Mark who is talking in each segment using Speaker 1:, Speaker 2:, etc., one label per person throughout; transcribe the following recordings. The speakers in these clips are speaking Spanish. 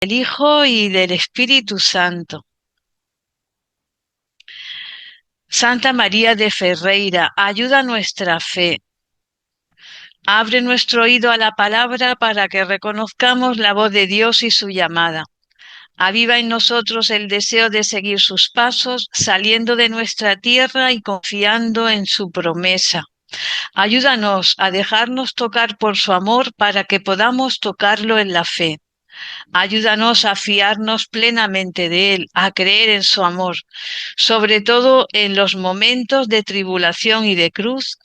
Speaker 1: Del Hijo y del Espíritu Santo. Santa María de Ferreira, ayuda nuestra fe. Abre nuestro oído a la palabra para que reconozcamos la voz de Dios y su llamada. Aviva en nosotros el deseo de seguir sus pasos, saliendo de nuestra tierra y confiando en su promesa. Ayúdanos a dejarnos tocar por su amor para que podamos tocarlo en la fe. Ayúdanos a fiarnos plenamente de Él, a creer en su amor, sobre todo en los momentos de tribulación y de cruz,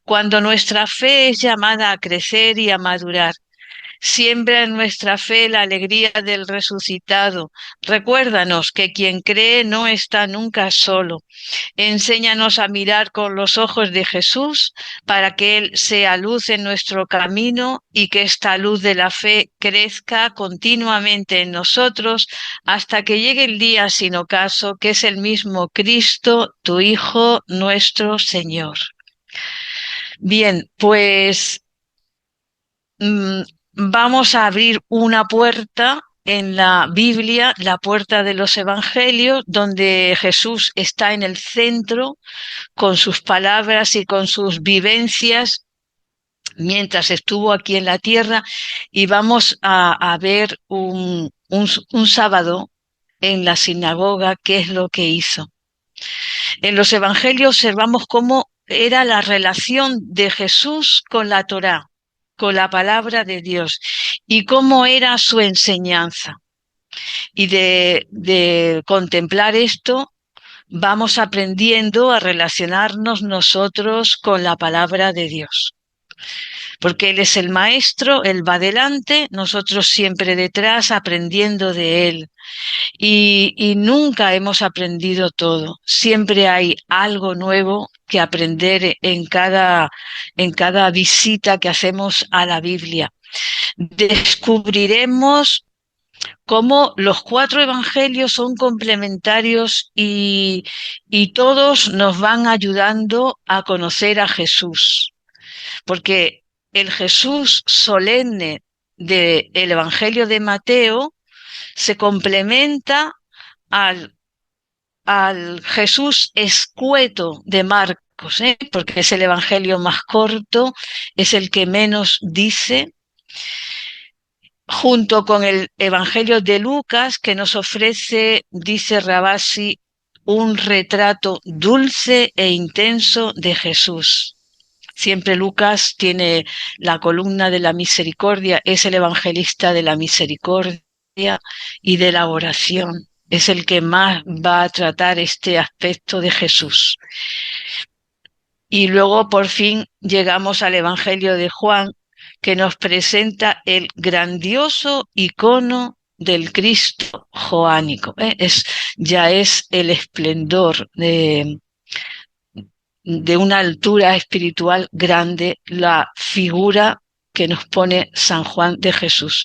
Speaker 1: cuando nuestra fe es llamada a crecer y a madurar. Siembra en nuestra fe la alegría del resucitado. Recuérdanos que quien cree no está nunca solo. Enséñanos a mirar con los ojos de Jesús para que Él sea luz en nuestro camino y que esta luz de la fe crezca continuamente en nosotros hasta que llegue el día sin ocaso, que es el mismo Cristo, tu Hijo, nuestro Señor. Bien, pues mm, vamos a abrir una puerta en la Biblia, la puerta de los Evangelios, donde Jesús está en el centro con sus palabras y con sus vivencias mientras estuvo aquí en la tierra, y vamos a ver un sábado en la sinagoga qué es lo que hizo. En los evangelios observamos cómo era la relación de Jesús con la Torá, con la palabra de Dios, y cómo era su enseñanza. Y de contemplar esto, vamos aprendiendo a relacionarnos nosotros con la palabra de Dios. Porque Él es el maestro, Él va delante, nosotros siempre detrás aprendiendo de Él. Y nunca hemos aprendido todo. Siempre hay algo nuevo que aprender en cada visita que hacemos a la Biblia. Descubriremos cómo los cuatro evangelios son complementarios y todos nos van ayudando a conocer a Jesús. Porque el Jesús solemne del Evangelio de Mateo se complementa al, al Jesús escueto de Marcos, porque es el Evangelio más corto, es el que menos dice, junto con el Evangelio de Lucas, que nos ofrece, dice Rabasi, un retrato dulce e intenso de Jesús. Siempre Lucas tiene la columna de la misericordia, es el evangelista de la misericordia y de la oración. Es el que más va a tratar este aspecto de Jesús. Y luego por fin llegamos al Evangelio de Juan, que nos presenta el grandioso icono del Cristo joánico. Ya es el esplendor de una altura espiritual grande la figura que nos pone San Juan de Jesús.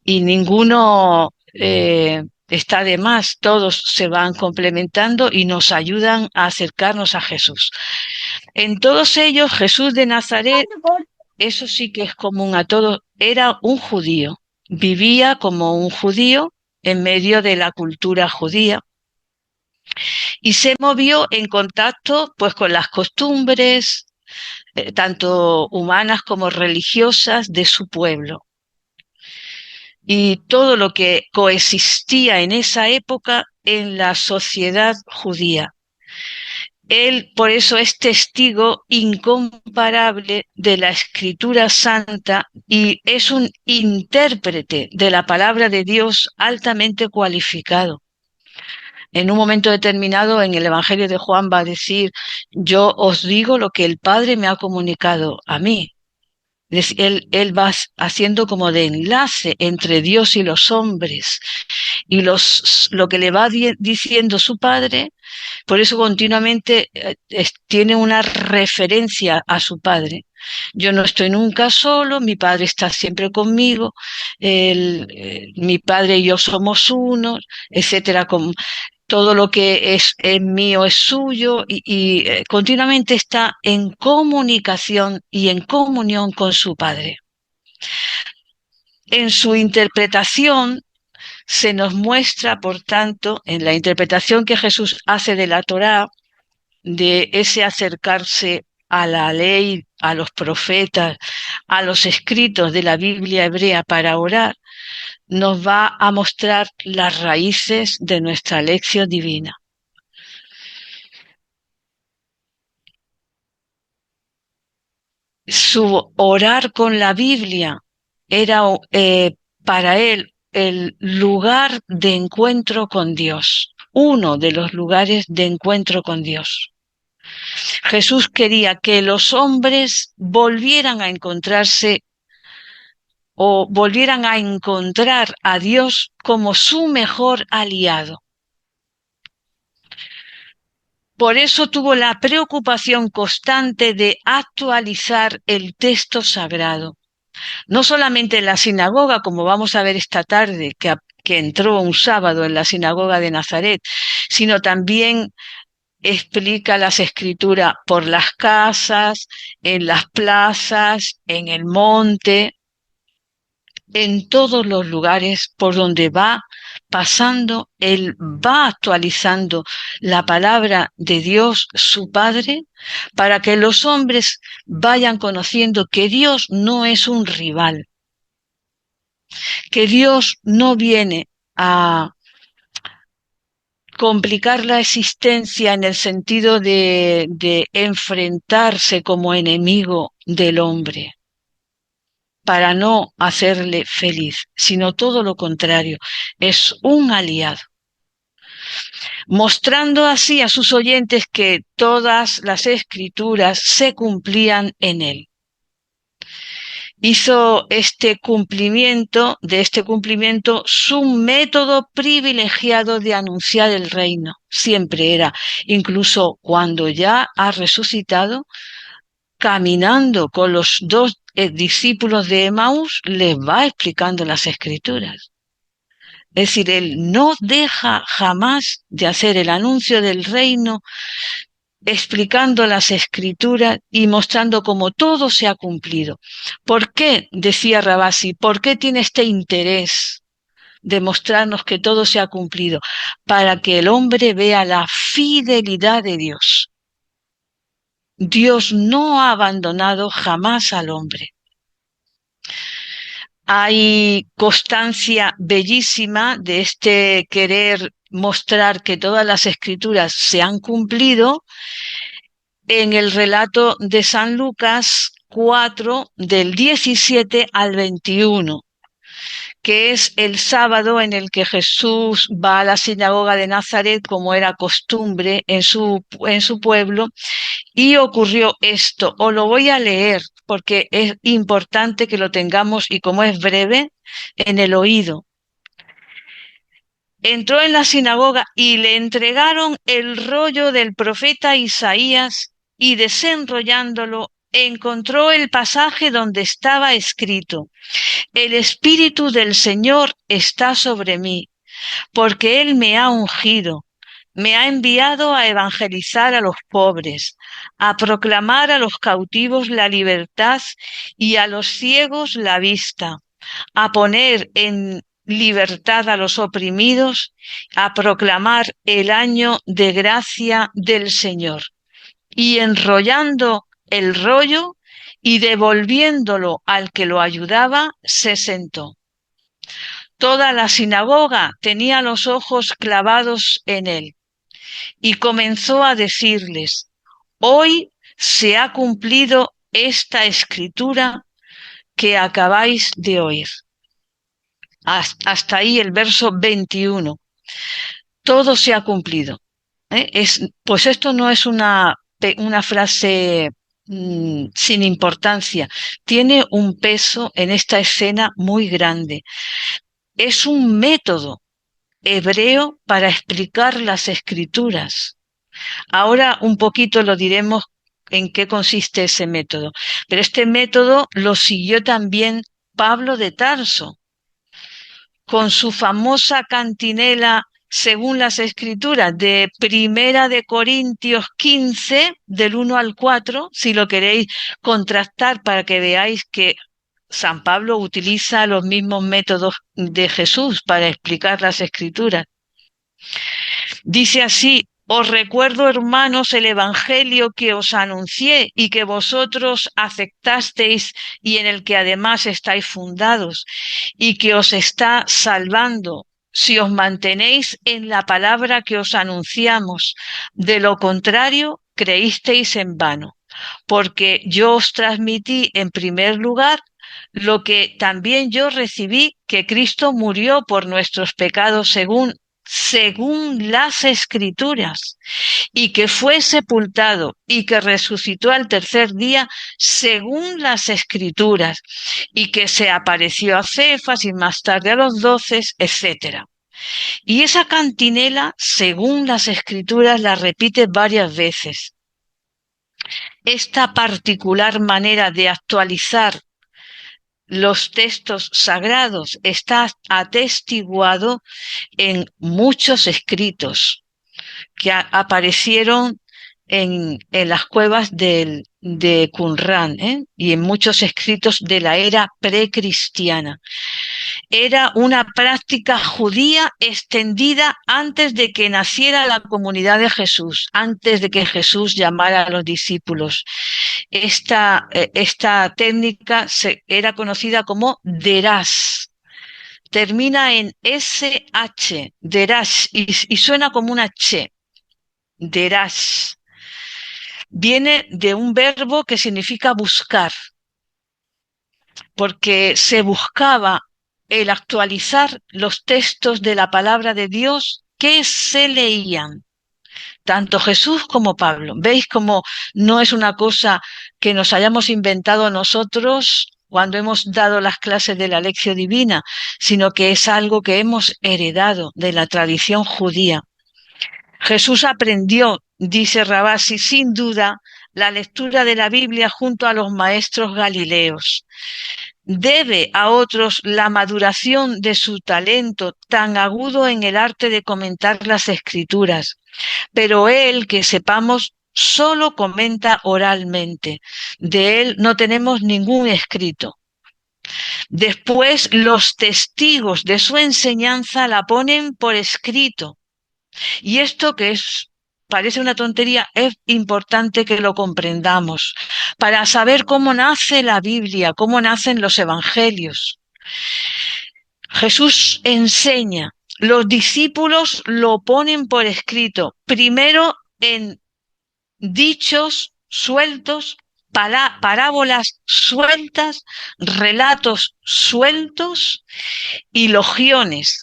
Speaker 1: Y ninguno está de más, todos se van complementando y nos ayudan a acercarnos a Jesús. En todos ellos, Jesús de Nazaret, eso sí que es común a todos, era un judío, vivía como un judío en medio de la cultura judía y se movió en contacto pues con las costumbres tanto humanas como religiosas de su pueblo. Y todo lo que coexistía en esa época en la sociedad judía. Él, por eso, es testigo incomparable de la Escritura Santa y es un intérprete de la palabra de Dios altamente cualificado. En un momento determinado en el Evangelio de Juan va a decir, yo os digo lo que el Padre me ha comunicado a mí. Él va haciendo como de enlace entre Dios y los hombres y lo que le va diciendo su Padre, por eso continuamente tiene una referencia a su Padre. Yo no estoy nunca solo, mi Padre está siempre conmigo, mi Padre y yo somos uno, etcétera. Todo lo que es mío es suyo y continuamente está en comunicación y en comunión con su Padre. En su interpretación Se nos muestra, por tanto, en la interpretación que Jesús hace de la Torá, de ese acercarse a la ley, a los profetas, a los escritos de la Biblia hebrea para orar, nos va a mostrar las raíces de nuestra lección divina. Su orar con la Biblia era para él el lugar de encuentro con Dios, uno de los lugares de encuentro con Dios. Jesús quería que los hombres volvieran a encontrarse o volvieran a encontrar a Dios como su mejor aliado. Por eso tuvo la preocupación constante de actualizar el texto sagrado. No solamente en la sinagoga, como vamos a ver esta tarde, que entró un sábado en la sinagoga de Nazaret, sino también explica las escrituras por las casas, en las plazas, en el monte, en todos los lugares por donde va pasando, él va actualizando la palabra de Dios, su Padre, para que los hombres vayan conociendo que Dios no es un rival, que Dios no viene a complicar la existencia en el sentido de enfrentarse como enemigo del hombre para no hacerle feliz, sino todo lo contrario, es un aliado, mostrando así a sus oyentes que todas las escrituras se cumplían en él. Hizo de este cumplimiento su método privilegiado de anunciar el reino. Siempre era, incluso cuando ya ha resucitado, caminando con los dos discípulos de Emaús, les va explicando las escrituras. Es decir, él no deja jamás de hacer el anuncio del reino, explicando las escrituras y mostrando cómo todo se ha cumplido. ¿Por qué, decía Rabasi, por qué tiene este interés de mostrarnos que todo se ha cumplido? Para que el hombre vea la fidelidad de Dios. Dios no ha abandonado jamás al hombre. Hay constancia bellísima de este querer mostrar que todas las escrituras se han cumplido en el relato de San Lucas 4, del 17 al 21, que es el sábado en el que Jesús va a la sinagoga de Nazaret, como era costumbre en su pueblo, y ocurrió esto. Os lo voy a leer porque es importante que lo tengamos, y como es breve, en el oído. Entró en la sinagoga y le entregaron el rollo del profeta Isaías, y desenrollándolo encontró el pasaje donde estaba escrito: El Espíritu del Señor está sobre mí, porque Él me ha ungido, me ha enviado a evangelizar a los pobres, a proclamar a los cautivos la libertad y a los ciegos la vista, a poner en libertad a los oprimidos, a proclamar el año de gracia del Señor. Y enrollando el rollo y devolviéndolo al que lo ayudaba, se sentó. Toda la sinagoga tenía los ojos clavados en él, y comenzó a decirles: Hoy se ha cumplido esta escritura que acabáis de oír. Hasta ahí el verso 21. Todo se ha cumplido. Pues esto no es una frase sin importancia. Tiene un peso en esta escena muy grande. Es un método hebreo para explicar las escrituras. Ahora un poquito lo diremos en qué consiste ese método. Pero este método lo siguió también Pablo de Tarso, con su famosa cantinela, según las escrituras, de Primera de Corintios 15, del 1 al 4, si lo queréis contrastar para que veáis que San Pablo utiliza los mismos métodos de Jesús para explicar las Escrituras. Dice así: os recuerdo, hermanos, el Evangelio que os anuncié y que vosotros aceptasteis y en el que además estáis fundados y que os está salvando si os mantenéis en la palabra que os anunciamos. De lo contrario, creísteis en vano, porque yo os transmití en primer lugar lo que también yo recibí, que Cristo murió por nuestros pecados según las Escrituras, y que fue sepultado y que resucitó al tercer día según las Escrituras, y que se apareció a Cefas y más tarde a los 12, etc. Y esa cantinela, según las Escrituras, la repite varias veces. Esta particular manera de actualizar los textos sagrados está atestiguado en muchos escritos que aparecieron en las cuevas de Qumrán, y en muchos escritos de la era precristiana. Era una práctica judía extendida antes de que naciera la comunidad de Jesús, antes de que Jesús llamara a los discípulos. Esta técnica era conocida como Derás. Termina en SH, Derás, y suena como una Ch, Derás. Viene de un verbo que significa buscar, porque se buscaba el actualizar los textos de la palabra de Dios que se leían, tanto Jesús como Pablo. ¿Veis cómo no es una cosa que nos hayamos inventado nosotros cuando hemos dado las clases de la Lección Divina, sino que es algo que hemos heredado de la tradición judía? Jesús aprendió, dice Rabasi, sin duda, la lectura de la Biblia junto a los maestros galileos. Debe a otros la maduración de su talento tan agudo en el arte de comentar las Escrituras, pero él, que sepamos, solo comenta oralmente. De él no tenemos ningún escrito. Después, los testigos de su enseñanza la ponen por escrito. Y esto, que parece una tontería, es importante que lo comprendamos para saber cómo nace la Biblia, cómo nacen los evangelios. Jesús enseña, los discípulos lo ponen por escrito, primero en dichos sueltos, parábolas sueltas, relatos sueltos y logiones,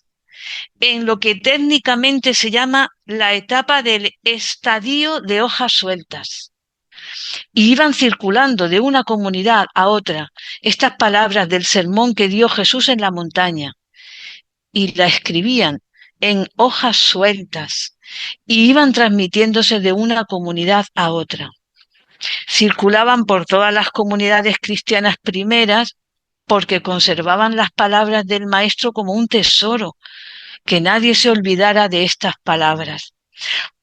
Speaker 1: en lo que técnicamente se llama la etapa del estadio de hojas sueltas. Y iban circulando de una comunidad a otra estas palabras del sermón que dio Jesús en la montaña, y la escribían en hojas sueltas y iban transmitiéndose de una comunidad a otra. Circulaban por todas las comunidades cristianas primeras porque conservaban las palabras del Maestro como un tesoro, que nadie se olvidara de estas palabras.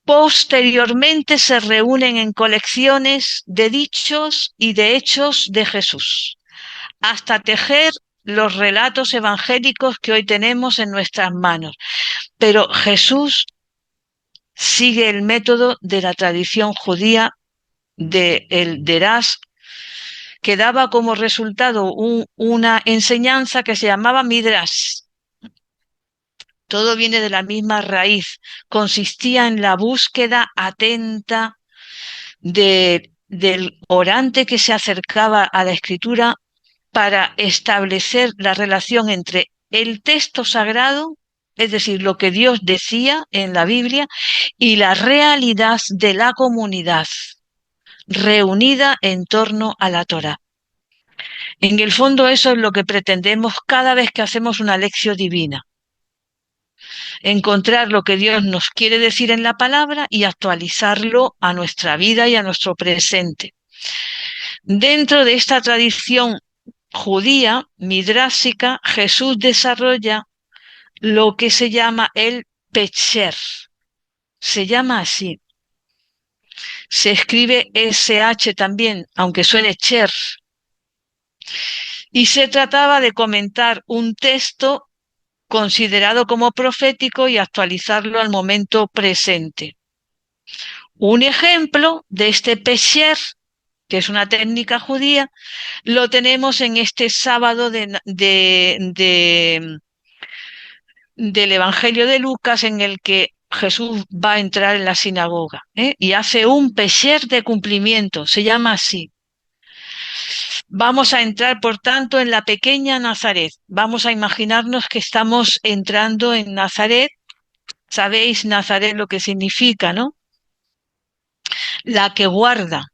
Speaker 1: Posteriormente se reúnen en colecciones de dichos y de hechos de Jesús, hasta tejer los relatos evangélicos que hoy tenemos en nuestras manos. Pero Jesús sigue el método de la tradición judía del Derás, que daba como resultado una enseñanza que se llamaba Midrash. Todo viene de la misma raíz. Consistía en la búsqueda atenta del orante que se acercaba a la escritura para establecer la relación entre el texto sagrado, es decir, lo que Dios decía en la Biblia, y la realidad de la comunidad reunida en torno a la Torá. En el fondo, eso es lo que pretendemos cada vez que hacemos una lección divina. Encontrar lo que Dios nos quiere decir en la palabra y actualizarlo a nuestra vida y a nuestro presente. Dentro de esta tradición judía, midrásica, Jesús desarrolla lo que se llama el Pecher. Se llama así. Se escribe SH también, aunque suene Cher. y se trataba de comentar un texto considerado como profético y actualizarlo al momento presente. Un ejemplo de este pesher, que es una técnica judía, lo tenemos en este sábado del Evangelio de Lucas, en el que Jesús va a entrar en la sinagoga, y hace un pesher de cumplimiento, se llama así. Vamos a entrar, por tanto, en la pequeña Nazaret. Vamos a imaginarnos que estamos entrando en Nazaret. Sabéis Nazaret lo que significa, ¿no? La que guarda.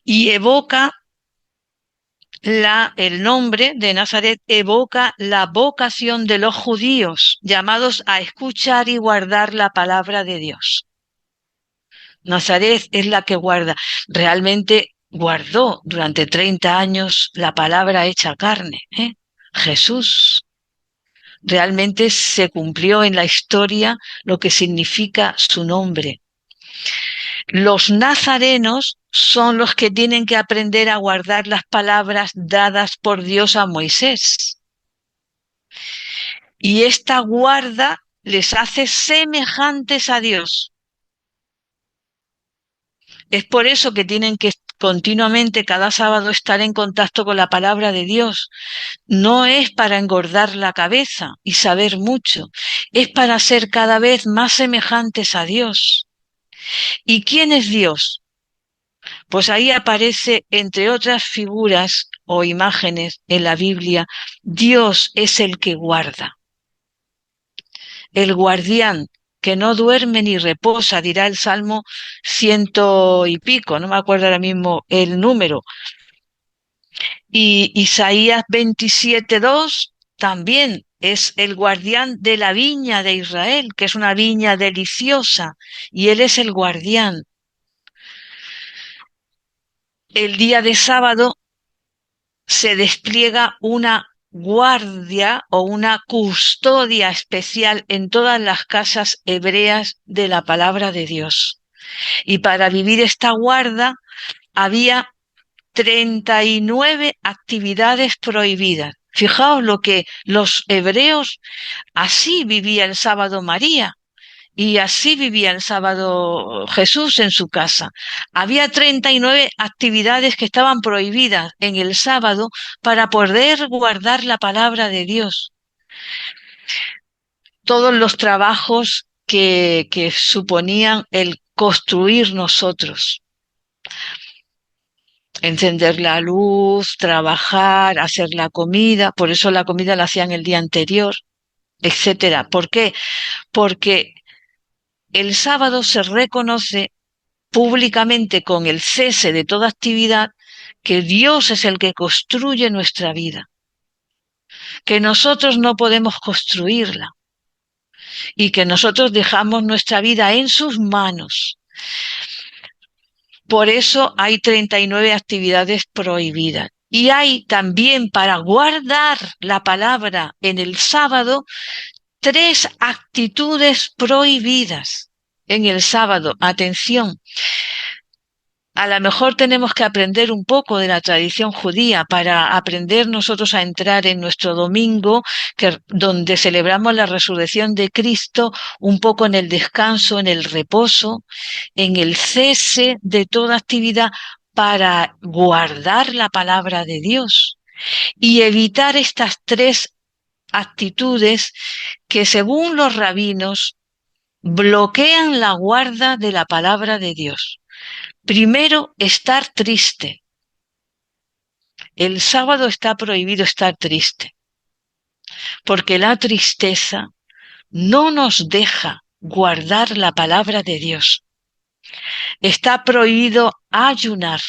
Speaker 1: Y evoca el nombre de Nazaret evoca la vocación de los judíos llamados a escuchar y guardar la palabra de Dios. Nazaret es la que guarda. Realmente guardó durante 30 años la palabra hecha carne. Jesús. Realmente se cumplió en la historia lo que significa su nombre. Los nazarenos son los que tienen que aprender a guardar las palabras dadas por Dios a Moisés. Y esta guarda les hace semejantes a Dios. Es por eso que tienen que continuamente, cada sábado, estar en contacto con la palabra de Dios. No es para engordar la cabeza y saber mucho, es para ser cada vez más semejantes a Dios. ¿Y quién es Dios? Pues ahí aparece, entre otras figuras o imágenes en la Biblia, Dios es el que guarda. El guardián que no duerme ni reposa, dirá el Salmo 100 y pico, no me acuerdo ahora mismo el número. Y Isaías 27:2 también es el guardián de la viña de Israel, que es una viña deliciosa, y él es el guardián. El día de sábado se despliega una guardia o una custodia especial en todas las casas hebreas de la palabra de Dios. Y para vivir esta guarda había 39 actividades prohibidas. Fijaos lo que los hebreos, así vivía el sábado María. Y así vivía el sábado Jesús en su casa. Había 39 actividades que estaban prohibidas en el sábado para poder guardar la palabra de Dios. Todos los trabajos que suponían el construir nosotros. Encender la luz, trabajar, hacer la comida. Por eso la comida la hacían el día anterior, etcétera. ¿Por qué? Porque el sábado se reconoce públicamente, con el cese de toda actividad, que Dios es el que construye nuestra vida, que nosotros no podemos construirla y que nosotros dejamos nuestra vida en sus manos. Por eso hay 39 actividades prohibidas. Y hay también, para guardar la palabra en el sábado, 3 actitudes prohibidas en el sábado. Atención. A lo mejor tenemos que aprender un poco de la tradición judía para aprender nosotros a entrar en nuestro domingo, donde celebramos la resurrección de Cristo, un poco en el descanso, en el reposo, en el cese de toda actividad para guardar la palabra de Dios y evitar estas 3 actitudes que, según los rabinos, bloquean la guarda de la palabra de Dios. Primero, estar triste. El sábado está prohibido estar triste, porque la tristeza no nos deja guardar la palabra de Dios. Está prohibido ayunar.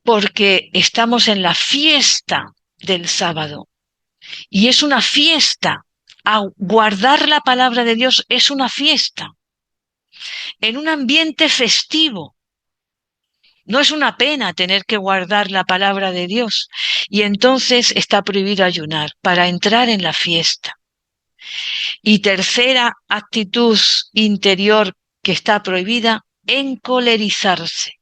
Speaker 1: Porque estamos en la fiesta del sábado. Y es una fiesta. Guardar la palabra de Dios es una fiesta. En un ambiente festivo. No es una pena tener que guardar la palabra de Dios. Y entonces está prohibido ayunar para entrar en la fiesta. Y tercera actitud interior que está prohibida, encolerizarse.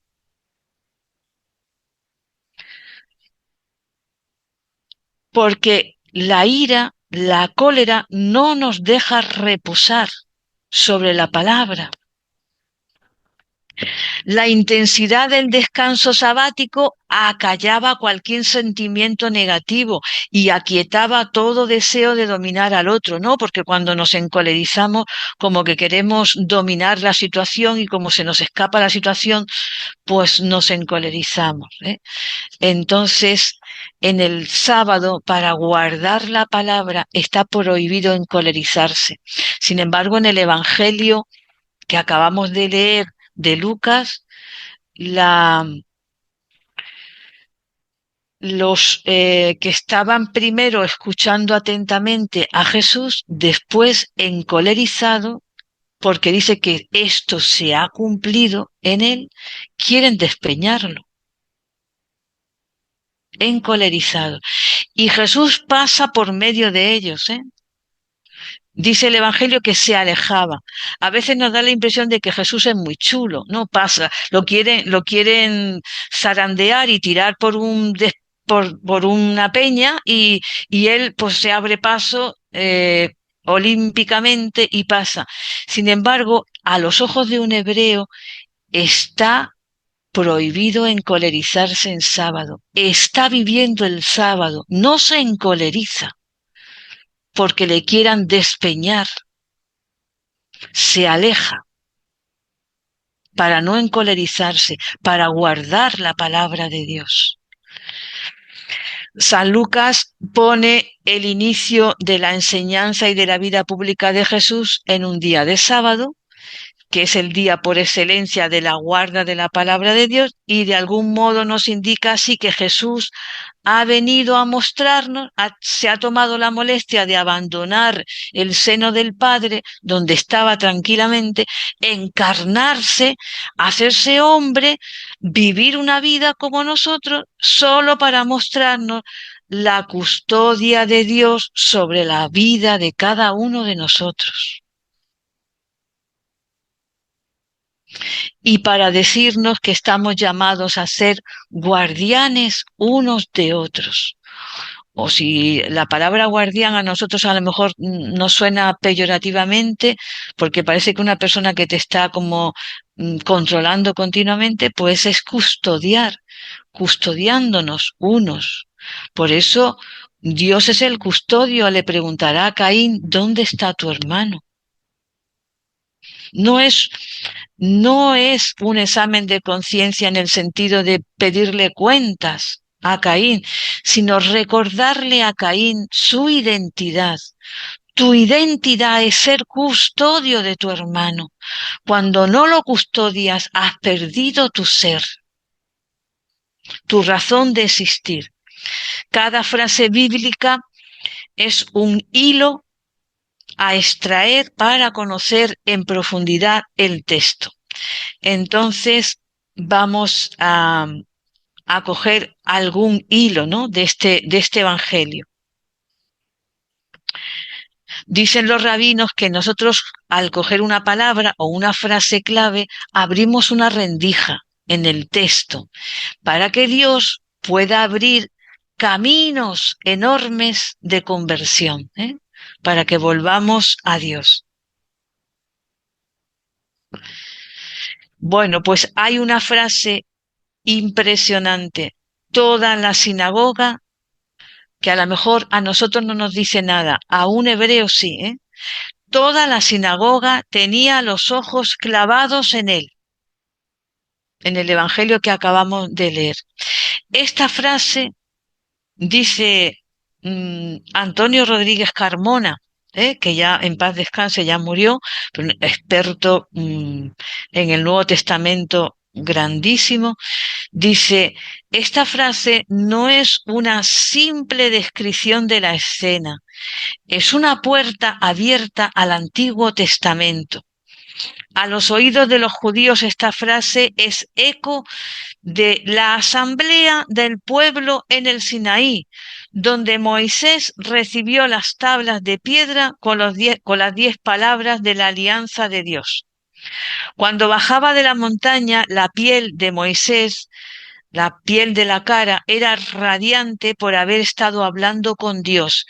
Speaker 1: Porque la ira, la cólera, no nos deja reposar sobre la palabra. La intensidad del descanso sabático acallaba cualquier sentimiento negativo y aquietaba todo deseo de dominar al otro, ¿no? Porque cuando nos encolerizamos, como que queremos dominar la situación y como se nos escapa la situación, pues nos encolerizamos, ¿eh? Entonces, en el sábado, para guardar la palabra, está prohibido encolerizarse. Sin embargo, en el Evangelio que acabamos de leer de Lucas, los que estaban primero escuchando atentamente a Jesús, después encolerizado, porque dice que esto se ha cumplido en él, quieren despeñarlo, encolerizado. Y Jesús pasa por medio de ellos, ¿eh? Dice el Evangelio que se alejaba. A veces nos da la impresión de que Jesús es muy chulo, no pasa, lo quieren zarandear y tirar por una peña y él pues se abre paso olímpicamente y pasa. Sin embargo, a los ojos de un hebreo está prohibido encolerizarse en sábado. Está viviendo el sábado, no se encoleriza porque le quieran despeñar, se aleja para no encolerizarse, para guardar la palabra de Dios. San Lucas pone el inicio de la enseñanza y de la vida pública de Jesús en un día de sábado, que es el día por excelencia de la guarda de la palabra de Dios, y de algún modo nos indica así que Jesús ha venido a mostrarnos, se ha tomado la molestia de abandonar el seno del Padre, donde estaba tranquilamente, encarnarse, hacerse hombre, vivir una vida como nosotros, solo para mostrarnos la custodia de Dios sobre la vida de cada uno de nosotros. Y para decirnos que estamos llamados a ser guardianes unos de otros. O si la palabra guardián a nosotros a lo mejor nos suena peyorativamente, porque parece que una persona que te está como controlando continuamente, pues es custodiar, custodiándonos unos. Por eso Dios es el custodio, le preguntará a Caín, ¿dónde está tu hermano? No es, no es un examen de conciencia en el sentido de pedirle cuentas a Caín, sino recordarle a Caín su identidad. Tu identidad es ser custodio de tu hermano. Cuando no lo custodias, has perdido tu ser, tu razón de existir. Cada frase bíblica es un hilo a extraer para conocer en profundidad el texto. Entonces vamos a coger algún hilo, ¿no?, de este evangelio. Dicen los rabinos que nosotros al coger una palabra o una frase clave abrimos una rendija en el texto para que Dios pueda abrir caminos enormes de conversión, para que volvamos a Dios. Bueno, pues hay una frase impresionante. Toda la sinagoga, que a lo mejor a nosotros no nos dice nada, a un hebreo sí, Toda la sinagoga tenía los ojos clavados en él, en el evangelio que acabamos de leer. Esta frase dice Antonio Rodríguez Carmona, que ya en paz descanse, ya murió, pero un experto en el Nuevo Testamento grandísimo. Dice, esta frase no es una simple descripción de la escena, es una puerta abierta al Antiguo Testamento. A los oídos de los judíos esta frase es eco de la asamblea del pueblo en el Sinaí, donde Moisés recibió las tablas de piedra con las 10 palabras de la alianza de Dios. Cuando bajaba de la montaña, la piel de Moisés, la piel de la cara, era radiante por haber estado hablando con Dios.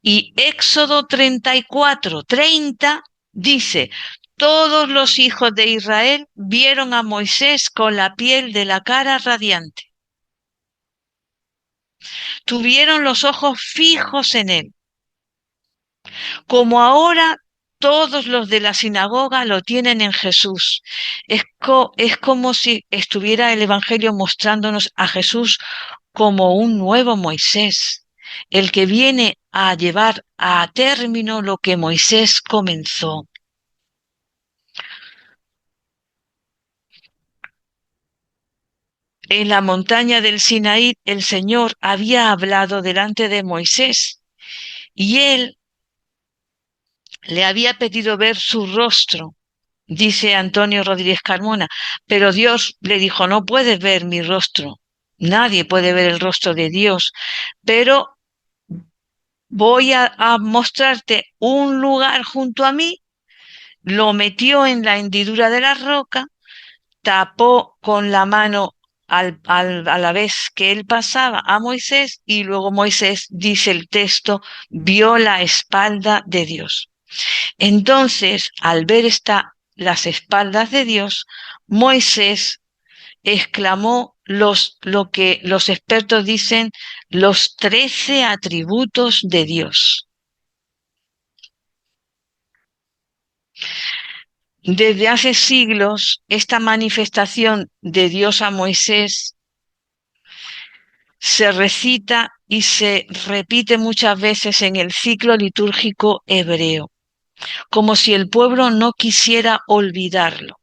Speaker 1: Y Éxodo 34:30 dice, todos los hijos de Israel vieron a Moisés con la piel de la cara radiante. Tuvieron los ojos fijos en él. Como ahora todos los de la sinagoga lo tienen en Jesús. Es como si estuviera el Evangelio mostrándonos a Jesús como un nuevo Moisés, el que viene a llevar a término lo que Moisés comenzó. En la montaña del Sinaí, el Señor había hablado delante de Moisés y él le había pedido ver su rostro, dice Antonio Rodríguez Carmona, pero Dios le dijo, no puedes ver mi rostro, nadie puede ver el rostro de Dios, pero voy a mostrarte un lugar junto a mí. Lo metió en la hendidura de la roca, tapó con la mano a la vez que él pasaba a Moisés y luego Moisés, dice el texto, vio la espalda de Dios. Entonces, al ver las espaldas de Dios, Moisés exclamó lo que los expertos dicen, los 13 atributos de Dios. Desde hace siglos, esta manifestación de Dios a Moisés se recita y se repite muchas veces en el ciclo litúrgico hebreo, como si el pueblo no quisiera olvidarlo.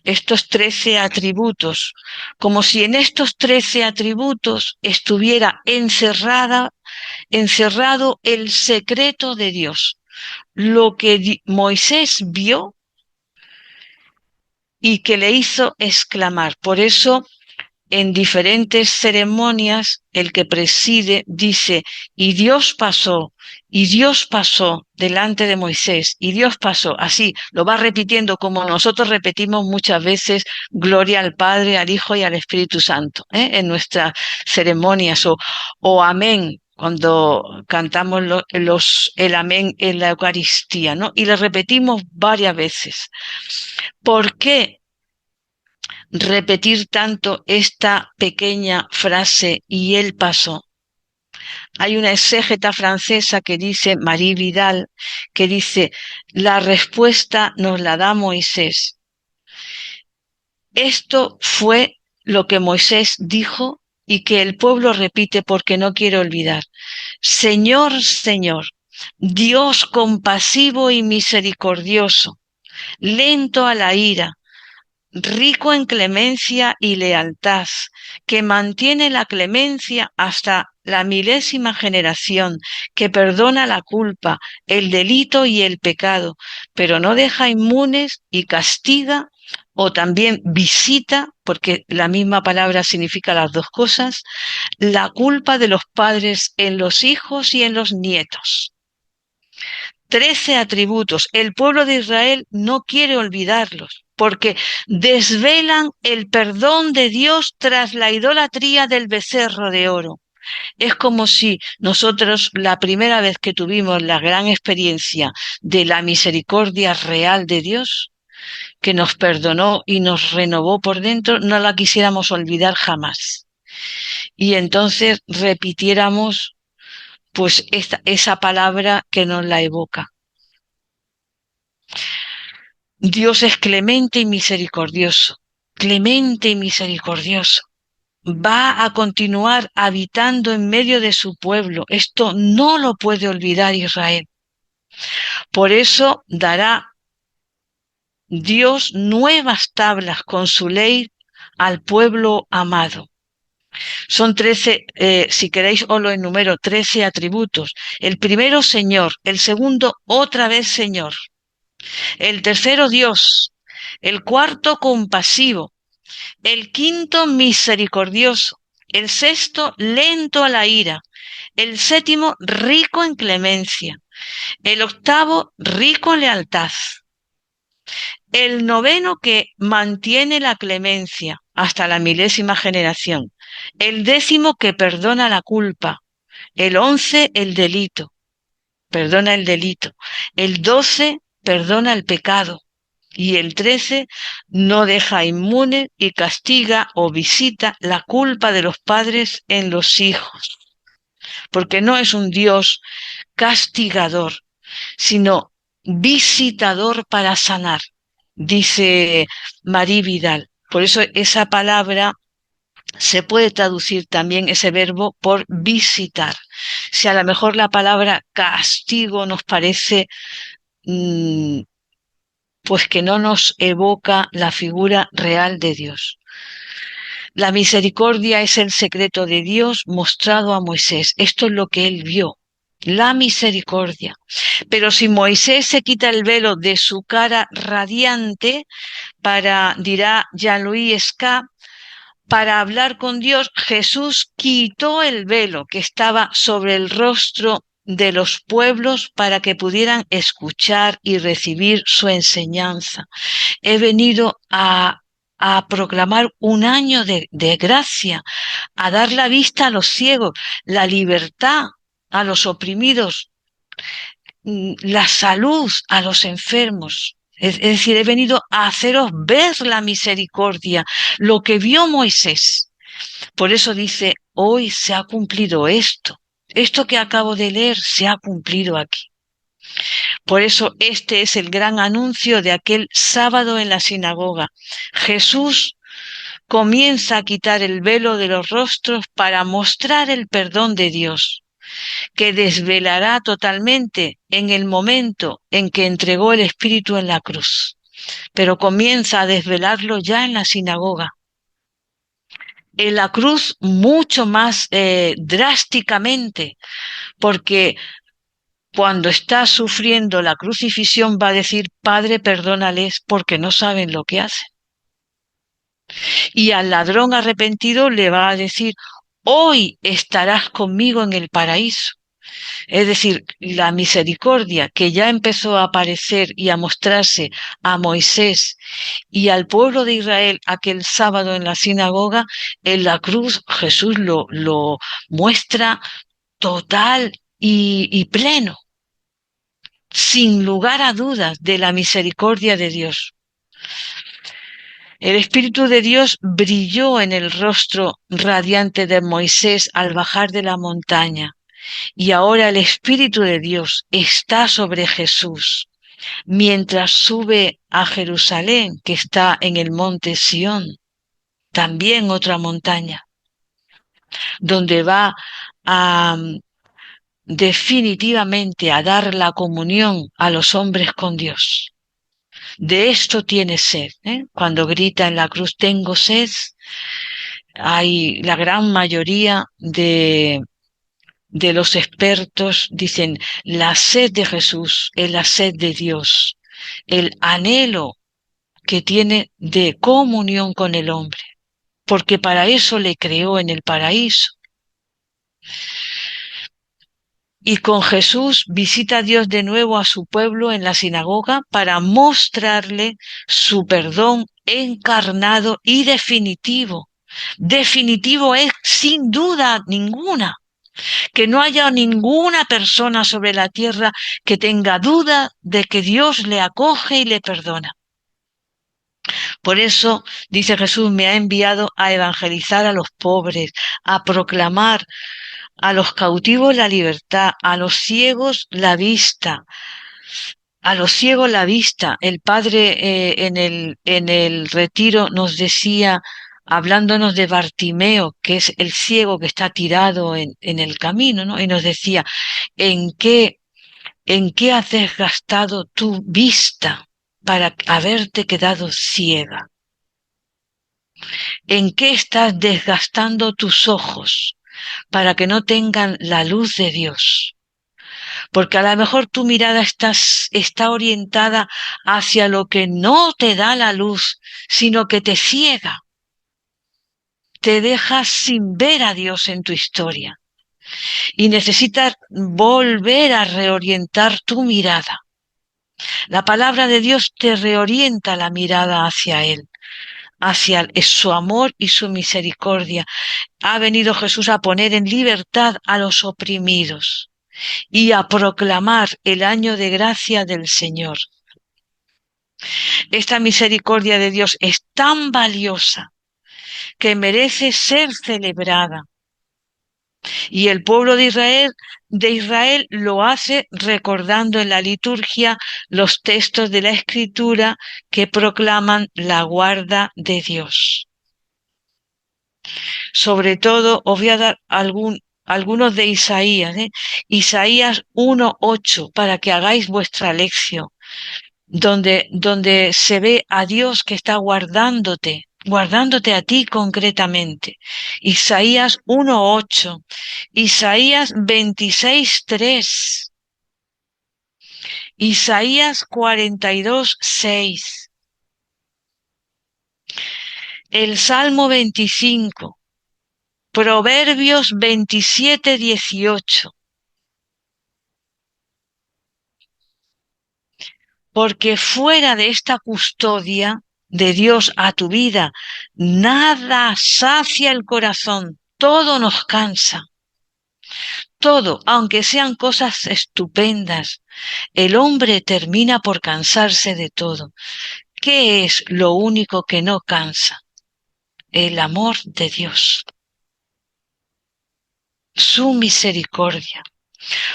Speaker 1: Estos 13 atributos, como si en estos 13 atributos estuviera encerrado el secreto de Dios, lo que Moisés vio y que le hizo exclamar. Por eso, en diferentes ceremonias, el que preside dice, y Dios pasó delante de Moisés, y Dios pasó, así, lo va repitiendo como nosotros repetimos muchas veces, gloria al Padre, al Hijo y al Espíritu Santo, en nuestras ceremonias, o amén, cuando cantamos el amén en la Eucaristía, ¿no? Y lo repetimos varias veces. ¿Por qué repetir tanto esta pequeña frase y él pasó? Hay una exégeta francesa que dice, Marie Vidal, que dice, la respuesta nos la da Moisés. Esto fue lo que Moisés dijo y que el pueblo repite porque no quiere olvidar. Señor, Señor, Dios compasivo y misericordioso, lento a la ira, rico en clemencia y lealtad, que mantiene la clemencia hasta la 1000ª generación, que perdona la culpa, el delito y el pecado, pero no deja inmunes y castiga o también visita, porque la misma palabra significa las dos cosas, la culpa de los padres en los hijos y en los nietos. 13 atributos. El pueblo de Israel no quiere olvidarlos, porque desvelan el perdón de Dios tras la idolatría del becerro de oro. Es como si nosotros, la primera vez que tuvimos la gran experiencia de la misericordia real de Dios, que nos perdonó y nos renovó por dentro, no la quisiéramos olvidar jamás. Y entonces repitiéramos pues esa palabra que nos la evoca. Dios es clemente y misericordioso, clemente y misericordioso. Va a continuar habitando en medio de su pueblo. Esto no lo puede olvidar Israel. Por eso dará Dios nuevas tablas con su ley al pueblo amado. Son 13, si queréis os lo enumero, 13 atributos. El primero, Señor. El segundo, otra vez Señor. El tercero, Dios. El cuarto, compasivo. El quinto, misericordioso. El sexto, lento a la ira. El séptimo, rico en clemencia. El octavo, rico en lealtad. El noveno, que mantiene la clemencia hasta la 1000ª generación. El décimo, que perdona la culpa. El 11, el delito. Perdona el delito. El 12, perdona el pecado. Y el 13, no deja inmune y castiga o visita la culpa de los padres en los hijos. Porque no es un Dios castigador, sino visitador para sanar, dice Marie Vidal. Por eso esa palabra se puede traducir también, ese verbo, por visitar. Si a lo mejor la palabra castigo nos parece pues que no nos evoca la figura real de Dios. La misericordia es el secreto de Dios mostrado a Moisés. Esto es lo que él vio, la misericordia. Pero si Moisés se quita el velo de su cara radiante dirá Jean-Louis Esca, para hablar con Dios, Jesús quitó el velo que estaba sobre el rostro de los pueblos para que pudieran escuchar y recibir su enseñanza. He venido a proclamar un año de gracia, a dar la vista a los ciegos, la libertad a los oprimidos, la salud a los enfermos. Es decir, he venido a haceros ver la misericordia, lo que vio Moisés. Por eso dice, hoy se ha cumplido esto. Esto que acabo de leer se ha cumplido aquí. Por eso este es el gran anuncio de aquel sábado en la sinagoga. Jesús comienza a quitar el velo de los rostros para mostrar el perdón de Dios, que desvelará totalmente en el momento en que entregó el Espíritu en la cruz. Pero comienza a desvelarlo ya en la sinagoga. En la cruz mucho más drásticamente, porque cuando está sufriendo la crucifixión va a decir, Padre, perdónales porque no saben lo que hacen. Y al ladrón arrepentido le va a decir, hoy estarás conmigo en el paraíso. Es decir, la misericordia que ya empezó a aparecer y a mostrarse a Moisés y al pueblo de Israel aquel sábado en la sinagoga, en la cruz Jesús lo muestra total y pleno, sin lugar a dudas, de la misericordia de Dios. El Espíritu de Dios brilló en el rostro radiante de Moisés al bajar de la montaña. Y ahora el Espíritu de Dios está sobre Jesús, mientras sube a Jerusalén, que está en el monte Sión, también otra montaña, donde va a definitivamente a dar la comunión a los hombres con Dios. De esto tiene sed, Cuando grita en la cruz, tengo sed, hay la gran mayoría de los expertos dicen, la sed de Jesús es la sed de Dios, el anhelo que tiene de comunión con el hombre, porque para eso le creó en el paraíso. Y con Jesús visita a Dios de nuevo a su pueblo en la sinagoga para mostrarle su perdón encarnado y definitivo. Definitivo es sin duda ninguna. Que no haya ninguna persona sobre la tierra que tenga duda de que Dios le acoge y le perdona. Por eso, dice Jesús, me ha enviado a evangelizar a los pobres, a proclamar a los cautivos la libertad, a los ciegos la vista. A los ciegos la vista. El Padre en el retiro nos decía, hablándonos de Bartimeo, que es el ciego que está tirado en el camino, ¿no? Y nos decía, ¿en qué has desgastado tu vista para haberte quedado ciega? ¿En qué estás desgastando tus ojos para que no tengan la luz de Dios? Porque a lo mejor tu mirada está orientada hacia lo que no te da la luz, sino que te ciega. Te dejas sin ver a Dios en tu historia. y necesitas volver a reorientar tu mirada. La palabra de Dios te reorienta la mirada hacia Él, hacia su amor y su misericordia. Ha venido Jesús a poner en libertad a los oprimidos y a proclamar el año de gracia del Señor. Esta misericordia de Dios es tan valiosa que merece ser celebrada. Y el pueblo de Israel lo hace recordando en la liturgia los textos de la Escritura que proclaman la guarda de Dios. Sobre todo, os voy a dar algunos de Isaías, Isaías 1:8, para que hagáis vuestra lección, donde se ve a Dios que está guardándote a ti concretamente. Isaías 1:8, Isaías 26:3, Isaías 42:6, el Salmo 25, Proverbios 27:18. Porque fuera de esta custodia de Dios a tu vida, nada sacia el corazón, todo nos cansa. Todo, aunque sean cosas estupendas, el hombre termina por cansarse de todo. ¿Qué es lo único que no cansa? El amor de Dios, su misericordia.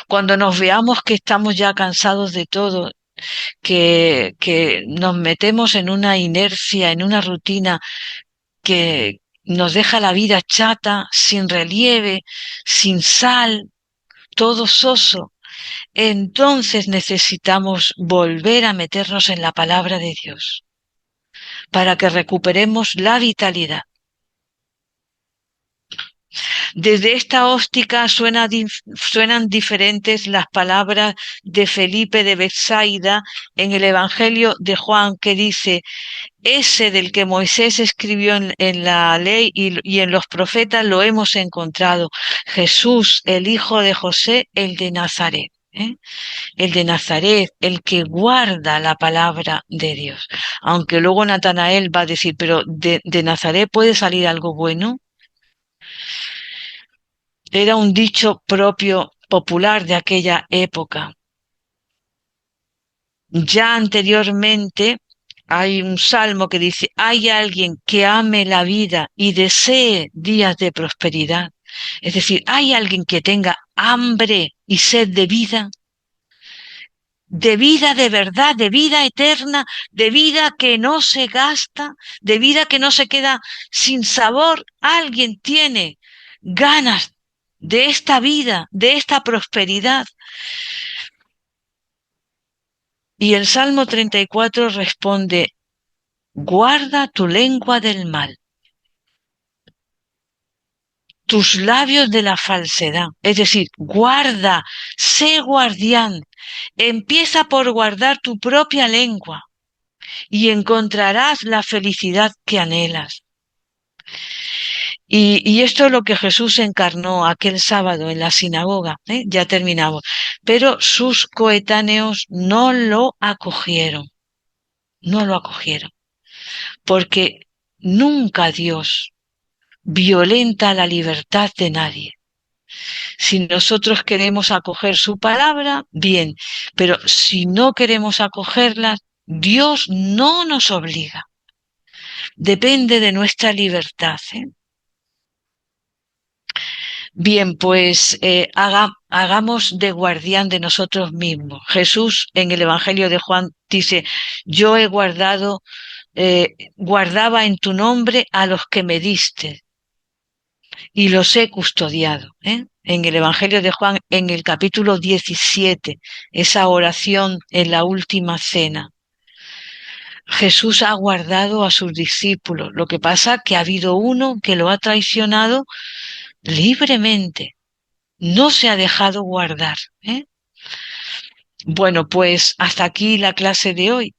Speaker 1: Cuando nos veamos que estamos ya cansados de todo, que nos metemos en una inercia, en una rutina que nos deja la vida chata, sin relieve, sin sal, todo soso, entonces necesitamos volver a meternos en la palabra de Dios para que recuperemos la vitalidad. Desde esta óptica suenan diferentes las palabras de Felipe de Betsaida en el Evangelio de Juan, que dice: ese del que Moisés escribió en la ley y en los profetas lo hemos encontrado, Jesús, el hijo de José, el de Nazaret. El de Nazaret, el que guarda la palabra de Dios. Aunque luego Natanael va a decir, pero ¿de Nazaret puede salir algo bueno? Era un dicho propio, popular de aquella época. Ya anteriormente hay un salmo que dice: hay alguien que ame la vida y desee días de prosperidad. Es decir, hay alguien que tenga hambre y sed de vida de verdad, de vida eterna, de vida que no se gasta, de vida que no se queda sin sabor. Alguien tiene ganas de esta vida, de esta prosperidad. Y el Salmo 34 responde: guarda tu lengua del mal, tus labios de la falsedad. Es decir, guarda, sé guardián. Empieza por guardar tu propia lengua y encontrarás la felicidad que anhelas. Y esto es lo que Jesús encarnó aquel sábado en la sinagoga. Ya terminamos. Pero sus coetáneos no lo acogieron. No lo acogieron. Porque nunca Dios violenta la libertad de nadie. Si nosotros queremos acoger su palabra, bien, pero si no queremos acogerla, Dios no nos obliga. Depende de nuestra libertad. Bien, pues hagamos de guardián de nosotros mismos. Jesús en el Evangelio de Juan dice: yo he guardaba en tu nombre a los que me diste y los he custodiado. En el Evangelio de Juan, en el capítulo 17, esa oración en la última cena. Jesús ha guardado a sus discípulos. Lo que pasa es que ha habido uno que lo ha traicionado libremente. No se ha dejado guardar. Bueno, pues hasta aquí la clase de hoy.